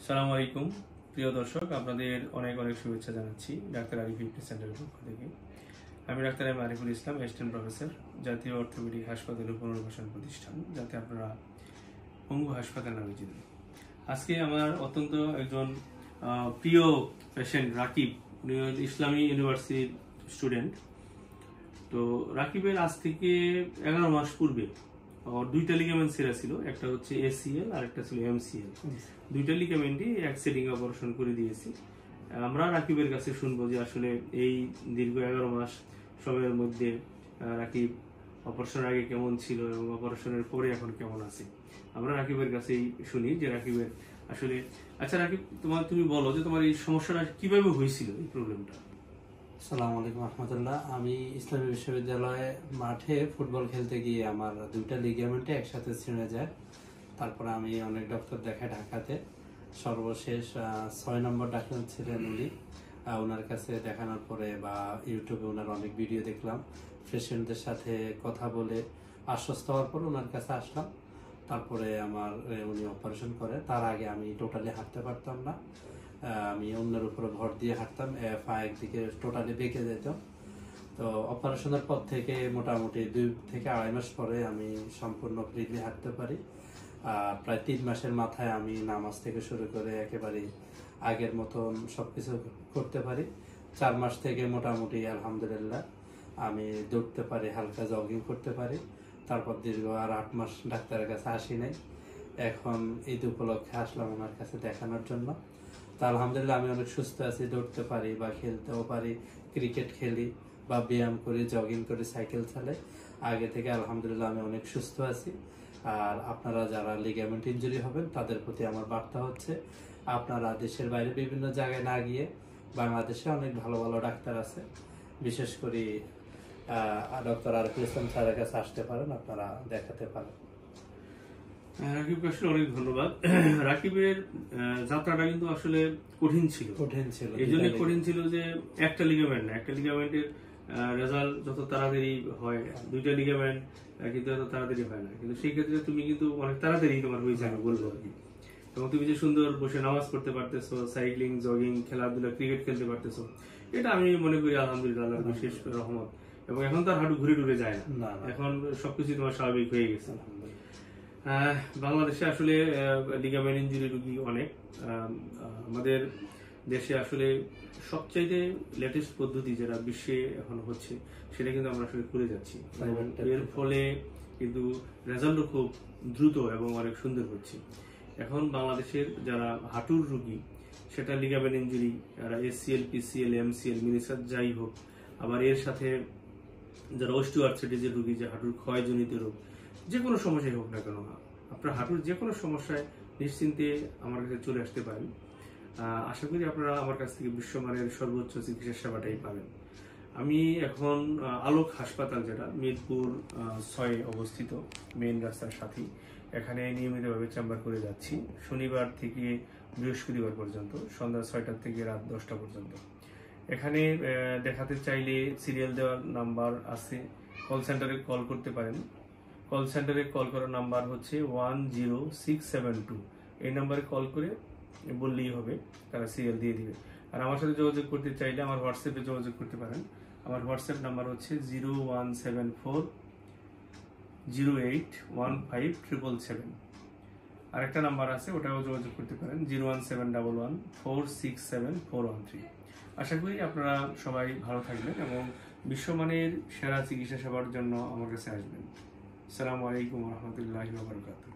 সালামু আলাইকুম প্রিয় দর্শক, আপনাদের অনেক অনেক শুভেচ্ছা জানাচ্ছি ডাক্তার আরিফ ফিটনেস সেন্টারের পক্ষ থেকে। আমি doctor M Ariful Islam, assistant professor, জাতীয় অর্থোপেডিক হাসপাতালের পুনর্বাসন প্রতিষ্ঠান, যাতে আপনারা পঙ্গু হাসপাতাল নামে চিনেন। আজকে আমার অত্যন্ত একজন প্রিয় পেশেন্ট রাকিব, উনি ইসলামী ইউনিভার্সিটির স্টুডেন্ট। তো রাকিবের আজ থেকে 11 মাস পূর্বে ওর দুইটা লিগামেন্ট ছেঁড়া ছিল, একটা হচ্ছে এসিএল আর একটা ছিল এমসিএল। দুইটা লিগামেন্টই এক সেটিং অপারেশন করে দিয়েছি। আমরা রাকিবের কাছে শুনবো যে আসলে এই দীর্ঘ 11 মাস সময়ের মধ্যে রাকিব অপারেশনের আগে কেমন ছিল এবং অপারেশনের পরে এখন কেমন আছে। আমরা রাকিবের কাছেই শুনি যে রাকিবের আসলে, আচ্ছা রাকিব, তুমি বলো যে তোমার এই সমস্যাটা কিভাবে হয়েছিল, এই প্রবলেমটা। আসসালামু আলাইকুম রহমতুল্লাহ। আমি ইসলামী বিশ্ববিদ্যালয়ে মাঠে ফুটবল খেলতে গিয়ে আমার দুইটা লিগামেন্টে একসাথে ছিঁড়ে যায়। তারপরে আমি অনেক ডক্টর দেখাই ঢাকাতে। সর্বশেষ 6 নম্বর ডাক্তার ছিলেন উনি। ওনার কাছে দেখানোর পরে বা ইউটিউবে ওনার অনেক ভিডিও দেখলাম, পেশেন্টদের সাথে কথা বলে আশ্বস্ত হওয়ার পর ওনার কাছে আসলাম। তারপরে উনি অপারেশন করে। তার আগে আমি টোটালি হাঁটতে পারতাম না। আমি অন্যের উপরে ভর দিয়ে হাঁটতাম, পা একদিকে টোটালি বেঁকে যেত। তো অপারেশনের পর থেকে মোটামুটি 2 থেকে 2.5 মাস পরে আমি সম্পূর্ণ ফ্রিলি হাঁটতে পারি। আর প্রায় 3 মাসের মাথায় আমি নামাজ থেকে শুরু করে একেবারে আগের মতন সবকিছু করতে পারি। 4 মাস থেকে মোটামুটি আলহামদুলিল্লাহ আমি দৌড়তে পারি, হালকা জগিং করতে পারি। তারপর দীর্ঘ আর 8 মাস ডাক্তারের কাছে আসি নাই। এখন ঈদ উপলক্ষে আসলাম ওনার কাছে দেখানোর জন্য। তা আলহামদুলিল্লাহ আমি অনেক সুস্থ আছি, দৌড়তে পারি বা খেলতেও পারি, ক্রিকেট খেলি বা ব্যায়াম করি, জগিং করি, সাইকেল চালাই। আগে থেকে আলহামদুলিল্লাহ আমি অনেক সুস্থ আছি। আর আপনারা যারা লিগামেন্ট ইনজুরি হবেন তাদের প্রতি আমার বার্তা হচ্ছে, আপনারা দেশের বাইরে বিভিন্ন জায়গায় না গিয়ে বাংলাদেশে অনেক ভালো ভালো ডাক্তার আছে, বিশেষ করে ডক্টর আরিফুল ইসলাম স্যারের কাছে আসতে পারেন, আপনারা দেখাতে পারেন। রাকিবকে আসলে অনেক ধন্যবাদ। রাকিবের যাত্রাটা কিন্তু আসলে কঠিন ছিল। এই জন্য কঠিন ছিল যে একটা লিগামেন্ট না, একটা লিগামেন্টের রেজাল্ট যত তাড়াতাড়ি হয়, দুইটা লিগামেন্ট কিন্তু এত তাড়াতাড়ি হয় না। কিন্তু সেই ক্ষেত্রে তুমি কিন্তু অনেক তাড়াতাড়ি তোমার হয়েছে, আমি বলবো আর কি। এবং তুমি যে সুন্দর বসে নামাজ পড়তে পারতেছো, সাইক্লিং, জগিং, খেলাধুলা, ক্রিকেট খেলতে পারতেছো, এটা আমি মনে করি আলহামদুলিল্লাহ আল্লাহর বিশেষ রহমত। এবং এখন তার হাঁটু ঘুরে টুরে যায় না, এখন সবকিছু তোমার স্বাভাবিক হয়ে গেছে। বাংলাদেশে আসলে লিগামেন্ট ইনজুরি রোগী অনেক। আমাদের দেশে আসলে সবচাইতে লেটেস্ট পদ্ধতি যেটা বিশ্বে এখন হচ্ছে, সেটা কিন্তু আমরা আসলে করে যাচ্ছি। এর ফলে কিন্তু রেজাল্টও খুব দ্রুত এবং অনেক সুন্দর হচ্ছে। এখন বাংলাদেশের যারা হাঁটুর রোগী, সেটা ligament injury, ACL, PCL, MCL, meniscus যাই হোক, আবার এর সাথে যারা অস্টিওআর্থ্রাইটিসের রোগী, যে হাঁটুর ক্ষয়জনিত রোগ, যে কোনো সমস্যাই হোক না কেন, আপনার হাঁটুর যে কোনো সমস্যায় নিশ্চিন্তে আমার কাছে চলে আসতে পারেন। আশা করি আপনারা আমার কাছ থেকে বিশ্বমানের সর্বোচ্চ চিকিৎসা সেবাটাই পাবেন। আমি এখন আলোক হাসপাতাল, যেটা মিরপুর 6 অবস্থিত, মেইন রাস্তার সাথেই, এখানে নিয়মিতভাবে চেম্বার করে যাচ্ছি, শনিবার থেকে বৃহস্পতিবার পর্যন্ত, সন্ধ্যা 6টা থেকে রাত 10টা পর্যন্ত। এখানে দেখাতে চাইলে সিরিয়াল দেওয়ার নাম্বার আছে, কল সেন্টারে কল করতে পারেন। কল সেন্টারে কল করার নাম্বার হচ্ছে 10672। এই নাম্বারে কল করে বললেই হবে, তারা সিরিয়াল দিয়ে দিবে। আর আমার সাথে যোগাযোগ করতে চাইলে আমার হোয়াটসঅ্যাপে যোগাযোগ করতে পারেন। আমার হোয়াটসঅ্যাপ নাম্বার হচ্ছে 01740815777। আরেকটা নাম্বার আছে, ওটাও যোগাযোগ করতে পারেন, 01711467413। আশা করি আপনারা সবাই ভালো থাকবেন এবং বিশ্বমানের সেরা চিকিৎসা সেবার জন্য আমার কাছে আসবেন। আসসালামু আলাইকুম রহমতুল্লাহি ওয়া বারাকাতুহু।